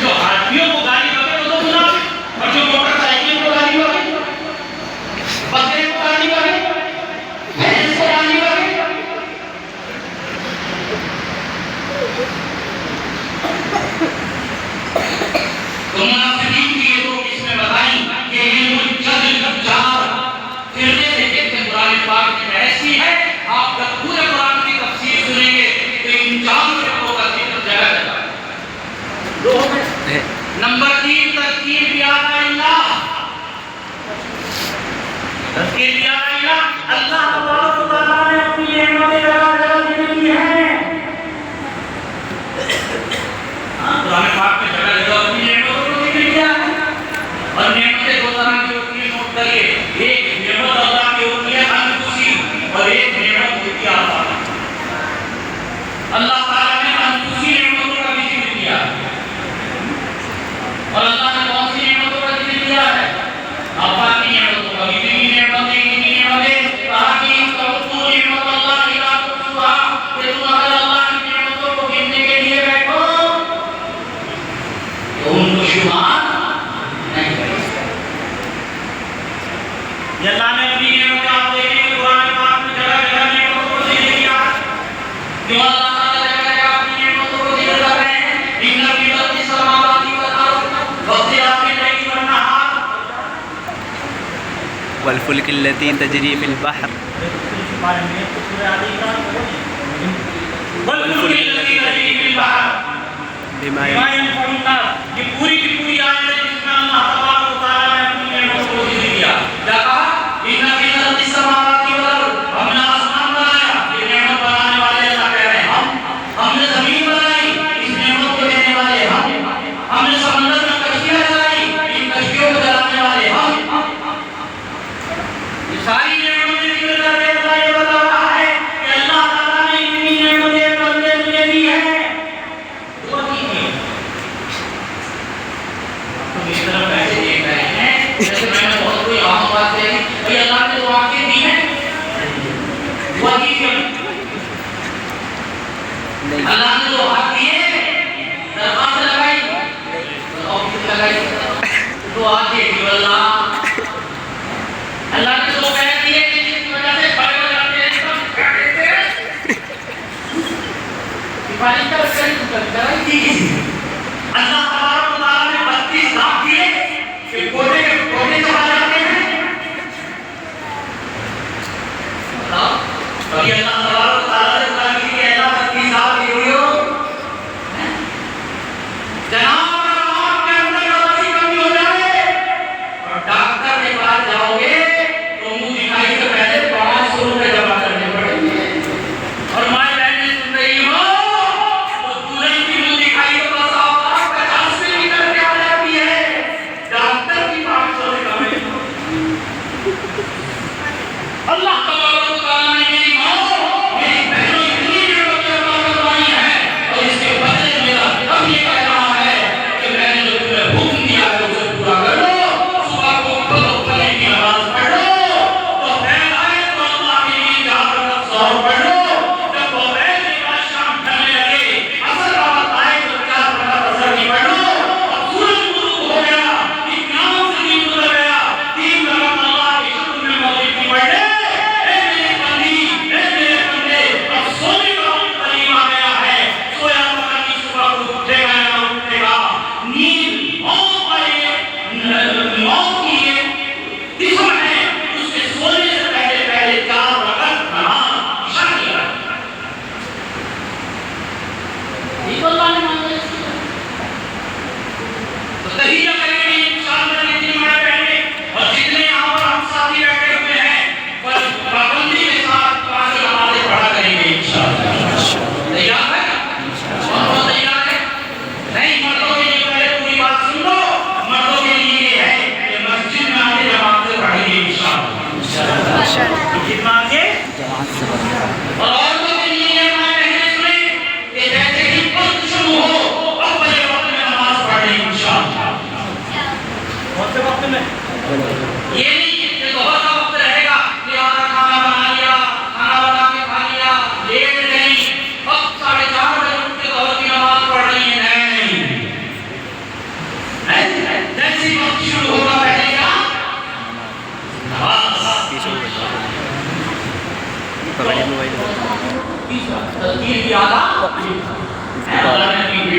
جو ہاتھیوں کو گالی بکے وہ تو منافق، اور جو موٹر سائیکل کو گالی بکے، بکرے کو گالی بکے، بھینس کو گالی بکے. تو منافقین کی یہ دو قسمیں بتائیں کہ علم الجدل جبار. پھرنے دیکھے کہ قرآن پاک میں ایسی ہے، آپ جب پورے قرآن کی تفسیر سنیں گے تو ان چار فرقوں کا ذکر جگہ جگہ. نمبر 3 تذکیر بیان اللہ. تذکیر بیان اللہ، اللہ تبارک و تعالیٰ نے اپنی نعمتیں جگہ جگہ دی ہیں. قرآن پاک میں جگہ جگہ اپنی نعمتوں کو ذکر کیا ہے. اور نعمتیں دو طرح کی ہوتی ہیں، نوٹ کریے. ایک نعمت اللہ کی ہوتی ہے انفسی، اور ایک نعمت ہوتی ہے آفات. اللہ تعالیٰ نے انفسی نعمتوں کا بھی ذکر کیا، اور اللہ نے کون سی نعمتوں کا ذکر کیا ہے؟ آفات کی نعمتوں کا. کتنی نعمتیں، کتنی نعمتیں. کہا کہ تعدوا نعمت اللہ لا تحصوها، کہ تم اگر اللہ کی نعمتوں کو گننے کے لیے بیٹھو تو ان کو شمار نہیں کر سکتے. یہ اللہ نے اپنی نعمتیں، آپ دیکھیں کہ قرآن پاک میں جگہ جگہ نعمتوں کو ذکر کیا. کیوں اللہ تعالیٰ جگہ جگہ اپنی نعمتوں کو ذکر کر رہے ہیں؟ ان فی خلق السماوات والارض واختلاف الليل والنهار والفلك التي تجري في البحر والفلك التي تجري في البحر بما ينفع الناس. یہ پوری کی پوری آیت ہے جس میں اللہ تبارک و تعالیٰ نے اپنی نعمتوں کو ذکر کیا. کیا کہا؟ ان فی خلق السماوات والارض، ہم نے آسمان بنایا، یہ نعمت بنانے والے اللہ کہہ رہے ہیں. ہم نے زمین بنائی، اس نعمت کو دینے والے ہم نے سمندر میں کشتیاں چلائی، ان کشتیوں کو چلانے والے یہ ساری نعمتیں ذکر کر کے اللہ یہ بتا رہا ہے کہ اللہ تعالیٰ نے اتنی نعمتیں بندے مجھے دی ہیں. دعا کیجیے. آپ اس طرف ایسے دیکھ رہے ہیں جیسے میں نے بہت کوئی عام بات کہی، بھائی اللہ نے تو آنکھیں دی ہیں، دعا کیجیے. اللہ نے تو ہاتھ دیے، درخواست لگائی، دعا کیجیے. اللہ نے تو کہہ دیے کہ جس وجہ سے بڑے ہو جاتے ہیں سب کیا کہتے ہیں سفارش کا کرائی تھی. اللہ تبارک و تعالیٰ نے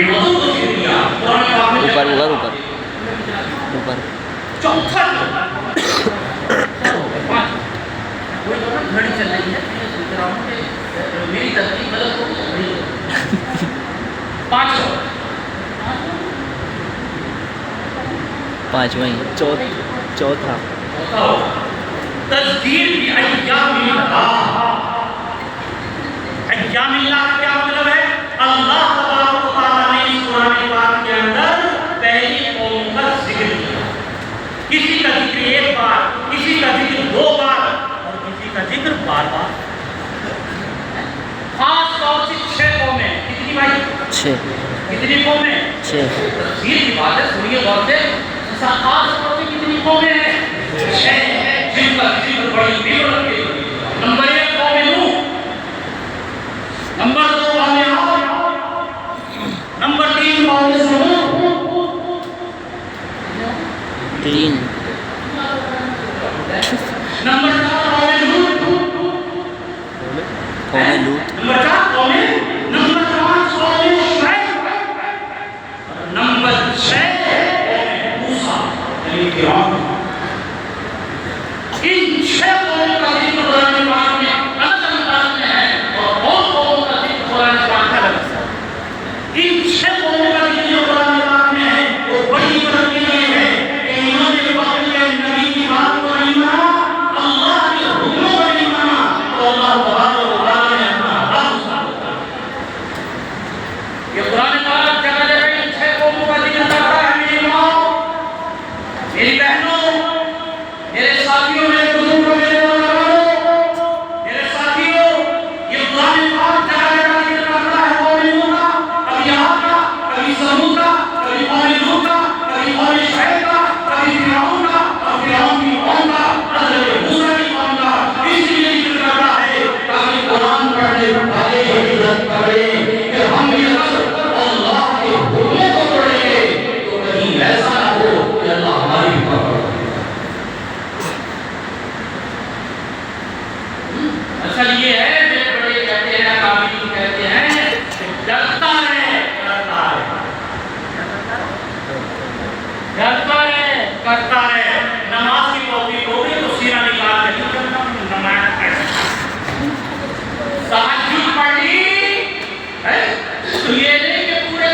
اوپر اوپر اوپر اوپر گھڑی چل رہی ہے سوچ رہا ہوں کہ میری ترتیب غلط ہو گئی 500 پانچواں چوتھا تذکیر بھی ایام اللہ کا کیا مطلب ہے؟ اللہ تبارک و تعالیٰ نے اس قرآن پاک کے اندر پہلی قوم کا ذکر کیا. کسی کا ذکر ایک بار, کسی کا ذکر 2 بار اور کسی کا ذکر بار بار. خاص طور سے 6 قومیں. کتنی بھائی؟ 6. کتنی قومیں؟ 6. تفسیر کی بات ہے, سنیے غور سے. خاص طور سے کتنی قومیں ہیں؟ 6 جن کا ذکر بڑی بیورت کے. نمبر 1 قوم نوح, نمبر 2 قوم عاد, نمبر 3 قوم سمود, 3 نمبر 4 قوم لوط, نمبر 4 قوم, نمبر 5 قوم شعیب, نمبر 6 قوم موسیٰ یعنی فرعون. ان 6 قوموں کا ذکر قرآن پاک میں الگ انداز میں ہے اور قوموں کا ذکر قرآن پاک میں الگ ہے. ان 6 قوموں کا ذکر جو قرآن پاک میں ہے وہ بڑی برکت کے لیے ہے کہ انہوں نے واقعی نبی کی بات کو نہیں مانا, اللہ کے حکموں کو نہیں مانا, تو اللہ تبارک و تعالیٰ نے اپنا عذاب اتارا. یہ قرآن پاک جگہ جگہ ان 6 قوموں کا ذکر کرتا ہے. میری ماں, میری بہنوں, میرے ساتھیوں, میرے بزرگوں, میرے نوجوانوں, میرے ساتھیوں, یہ قرآن پاک جگہ جگہ ذکر کرتا ہے قوم نوح کا, کبھی عاد کا, کبھی سمود کا, کبھی قوم لوط کا, کبھی قوم شعیب کا, کبھی فرعون کا, اور فرعون کی قوم کا, حضرت موسیٰ کی قوم کا. اس لیے ذکر کرتا ہے تاکہ قرآن پڑھنے والے عزت کریں کہ ہم یہ اللہ کے حکموں کو پڑھیں گے تو کہیں ایسا نہ ہو کہ اللہ ہماری حفاظت. اصل یہ ہے جو بڑے کہتے ہیں, قابلین کہتے ہیں کہ ڈرتا رہے, کرتا رہے, ڈرتا رہے, کرتا رہے. نماز کی توفیق ہو گئی تو سینہ نکال کے نہیں کرنا, نماز ایسا. تہجد پڑھ لی تو یہ نہیں کہ پورے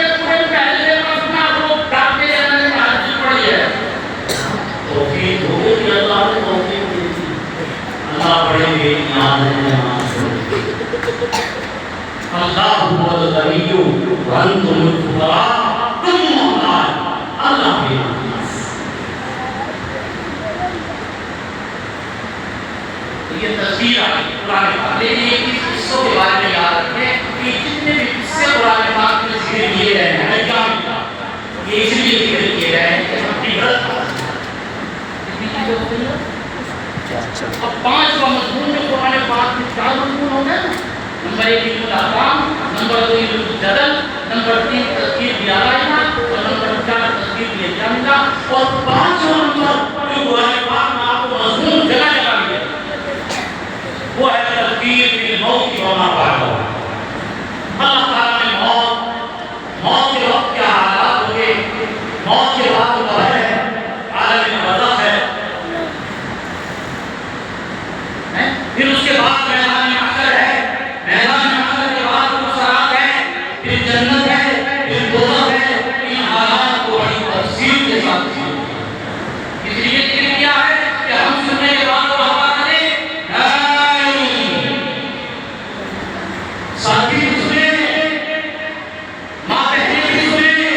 پہلے وقت میں وہ ڈاکے جانے میں تہجد پڑھی ہے. توفیق ہو گئی, اللہ نے توفیق دی. اللہ پڑھیں گے اللہ هو الغنی وانتم الفقراء تم محتاج, اللہ کے ناز. یہ تصویر آئی قرآن پاک. لیکن ایک قصوں کے بارے میں یاد رکھیں کہ جتنے بھی قصے قرآن پاک میں ذکر کیے گئے ہیں, یہ اس لیے ذکر کیے گئے ہیں کہ ہم عبرت حاصل کریں. اب 5 کا مضمون جو قرآن پاک میں 4 مضمون ہو گئے. نمبر 1 علم الاحکام, نمبر 2 علم الجدل, نمبر 3 تذکیر بالآئمہ, اور نمبر 4 تذکیر بالایام اللہ. اور 5واں نمبر جو قرآن پاک میں آپ کو مضمون جگہ جگہ ملے وہ ہے تذکیر بالموت وما بعدہ. اللہ تعالیٰ نے موت کے وقت کیا حالات ہوں گے, موت کے بعد قبر ہے, عالم برزخ ہے, پھر اس کے بعد میدان محشر ہے, میدان محشر کے بعد صراط ہے, پھر جنت ہے, پھر دوزخ ہے. ان حالات کو بڑی تفصیل کے ساتھ اس لیے ذکر کیا ہے کہ ہم سننے کے بعد وہ ہوا کریں ساتھی بھی سنے, ماں بہنیں بھی سنے.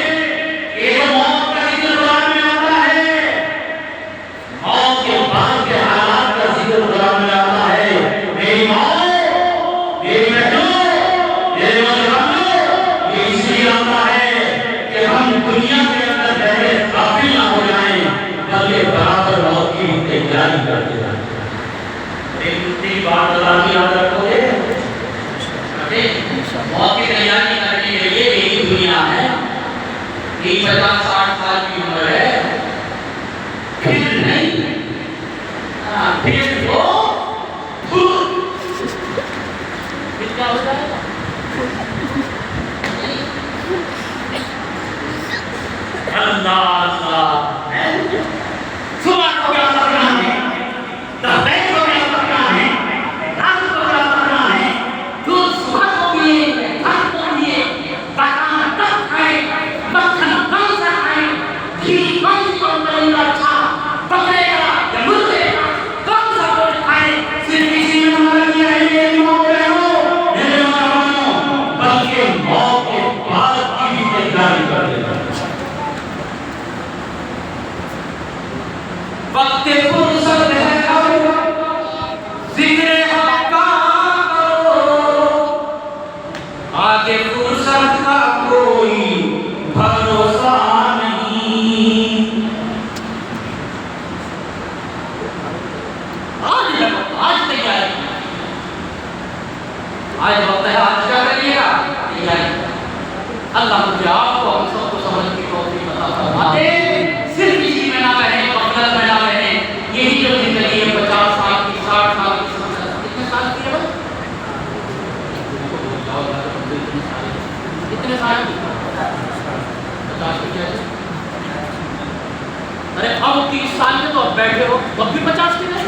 ایک موت کا ذکر قرآن میں آتا ہے, موت کے بعد کے حالات کا ذکر قرآن میں آتا ہے. میری ماں, میری بہنوں, میرے نوجوانوں, یہ اس لیے آتا ہے کہ ہم دنیا کے اندر بہرے غافل نہ ہو جائیں بلکہ برابر موت کی تیاری کرتے جائیں. ایک دوسری بات اللہ کی یاد رکھو گے, موت کی تیاری کرنے کے لیے یہی دنیا ہے. یہی 50-60 سال کی عمر ہے, پھر نہیں, پھر وہ کیا ہوتا ہے. اللہ صبح کو کیا کرنا ہے، دوپہر کو کیا کرنا ہے، رات کو کیا کرنا ہے، دودھ صبح کو پیے، رات کو پیے، بادام کب کھائے، مکھن کون سا کھائے، گھی کون سی کمپنی کا اچھا، بکرے کا یا مرغے کا کون سا گوشت کھائے، صرف اسی میں ہمارا کیا ہے میرے موت کے بعد کی بھی تیاری کر دیتا وقت فرصت ہے ذکر حق کا کرو، آگے فرصت کا کوئی بھروسہ نہیں۔ آج تیاری، آج وقت ہے، آج کیا کریے گا تیاری۔ اللہ مجھے آپ کو ہم سب کو سمجھ کی توفیق عطا فرمائے، صرف اسی میں نہ رہیں، غفلت میں نہ رہیں۔ یہی جو زندگی ہے 50 سال کی، 60 سال کی، 70 سال کتنے سال کی ہے؟ کتنے سال کی؟ 50 کی کیا ہے؟ ارے اب 30 سال کے تو اب بیٹھے ہو، اب بھی 50 کی رہے۔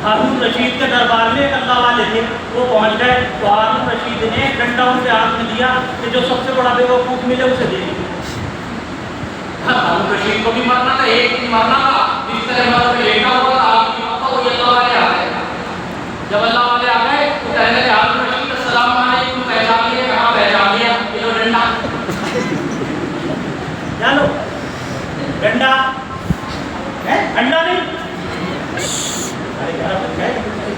ہارون رشید کے دربار میں ایک اللہ والے تھے، وہ پہنچ گئے تو ہارون رشید نے ایک ڈنڈا ان کے ہاتھ میں دیا کہ جو سب سے بڑا بیوقوف ملے اسے دے دیں۔ ہارون رشید کو بھی مرنا تھا، ایک دن مرنا تھا، جس طرح مرد میں لیٹا ہوا تھا، آپ کی پتہ وہی اللہ والے آ گئے۔ جب اللہ والے آ گئے تو کہنے لگے ہارون رشید السلام علیکم، پہچان لیا؟ کہاں پہچان لیا؟ یہ لو ڈنڈا، جانو ڈنڈا ہے، ڈنڈا نہیں، ارے یار اس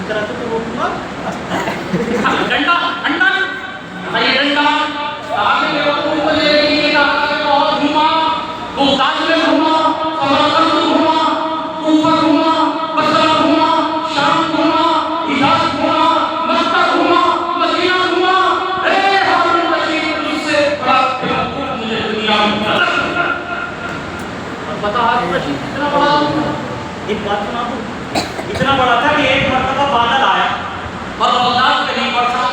طرح سے تو روکوں گا، ڈنڈا انڈا نہیں، یہ ڈنڈا آگے کے وقت کو لے کے یہ کہا کہ بہت گھوما، بغداد میں گھوما، سمرقند میں گھوما، کوفہ گھوما، بصرہ گھوما، شام گھوما، حجاز گھوما، مکہ گھوما، مدینہ گھوما۔ اے ہارون رشید، تجھ سے بڑا بیوقوف مجھے دنیا میں نظر نہیں آتا۔ پتا ہارون رشید کتنا بڑا تھا؟ ایک بات سنا دوں، اتنا بڑا تھا کہ ایک مرتبہ بادل آیا اور بغداد کے نہیں برسا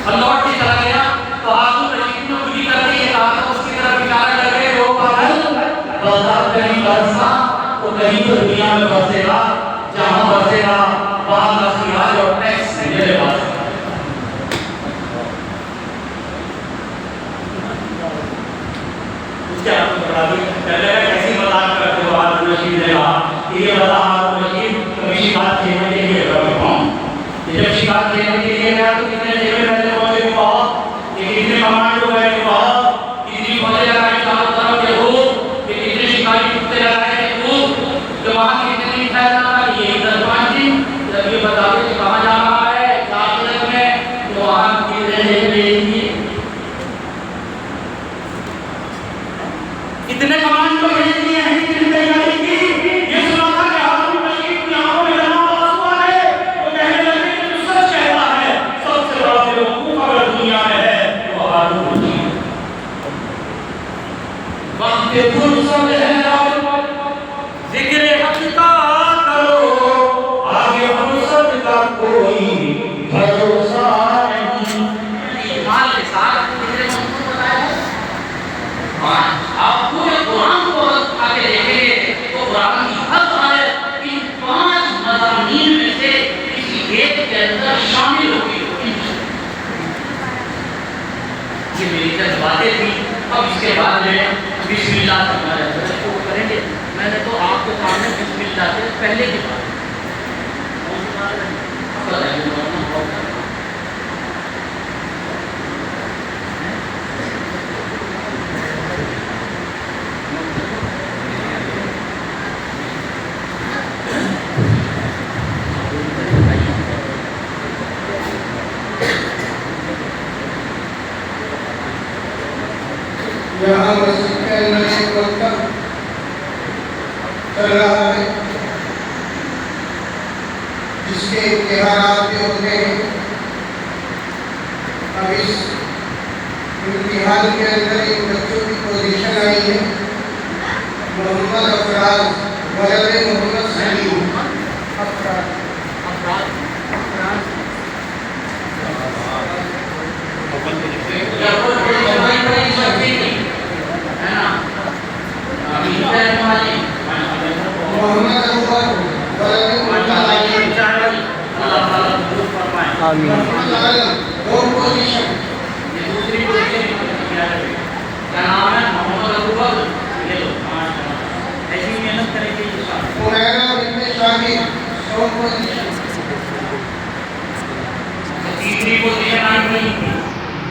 اور لوٹ کے چلا گیا تو ہارون رشید نے خود ہی کر کے یہ کہا تھا، اس کی طرف اشارہ کر کے وہ بادل بغداد کا نہیں برسا تو کہیں تو دنیا میں برسے گا، جہاں برسے گا وہاں کا سیاج اور ٹیکس میرے پاس ہے۔ اس کے ہاتھ میں پکڑا دی، کہنے لگا کیسی مذاق کرتے ہو؟ ہارون رشید نے کہا یہ بتا ہارون رشید کبھی شکار کھیلنے کے لیے جب شکار کھیلنے کے لیے گیا تو کتنے جگہ پہلے پہنچے کو کہا کہ کتنے کمانڈو گئے کو کہا، کتنی فوجیں لگائی چاروں طرف کے خوب، کہ کتنے شکاری کتے لگائے تھے خوب، کہ وہاں کتنے دن ٹھہرنا تھا، یہ 10-5 دن۔ جب یہ بتا دے کہ کہاں جا رہا ہے ساتھ میں، تو وہاں کتنے جگہ بھیج دیے، کتنے کمانڈو بھیج دیے ہیں، کتنی تیاری کی۔ یہ سنا تھا کہ ہارون رشید کی آنکھوں میں جمع ہوا ہے، وہ کہنے لگے کہ جو سچ کہتا ہے سب سے بڑا بیوقوف اگر دنیا میں ہے تو ہارون رشید۔ وقت فرصت ہے ذکر حق کا کرو، آگے فرصت کا کوئی بھروسہ نہیں۔ ایمان کے ساتھ کتنے مضمون بتایا ہے؟ آپ پورے قرآن کو آگے دیکھیں گے تو قرآن کی ہر آیت ان 5 مضامین میں سے کسی ایک کے اندر شامل ہوگی۔ یہ میری چند باتیں تھیں، اب اس کے بعد میں بسم اللہ سے ہمارے شروع کریں گے۔ میں نے تو آپ کے سامنے بسم اللہ سے پہلے کی بات یہاں مسجد کے اندر ایک مکتب چل رہا ہے جس کے امتحانات بھی ہوتے ہیں۔ اب اس امتحان کے اندر ایک بچوں کی پوزیشن آئی ہے، محمد افراز ولد محمد سلیم۔ افراز آمین محمد عالم دو پوزیشن یہ دوسری پوزیشن کیا نام ہے محمد ابو بکر یہ لو ایسی محنت کریں گے انشاءاللہ عمیرہ بنت شاہد دو پوزیشن تیسری پوزیشن آئی ہوئی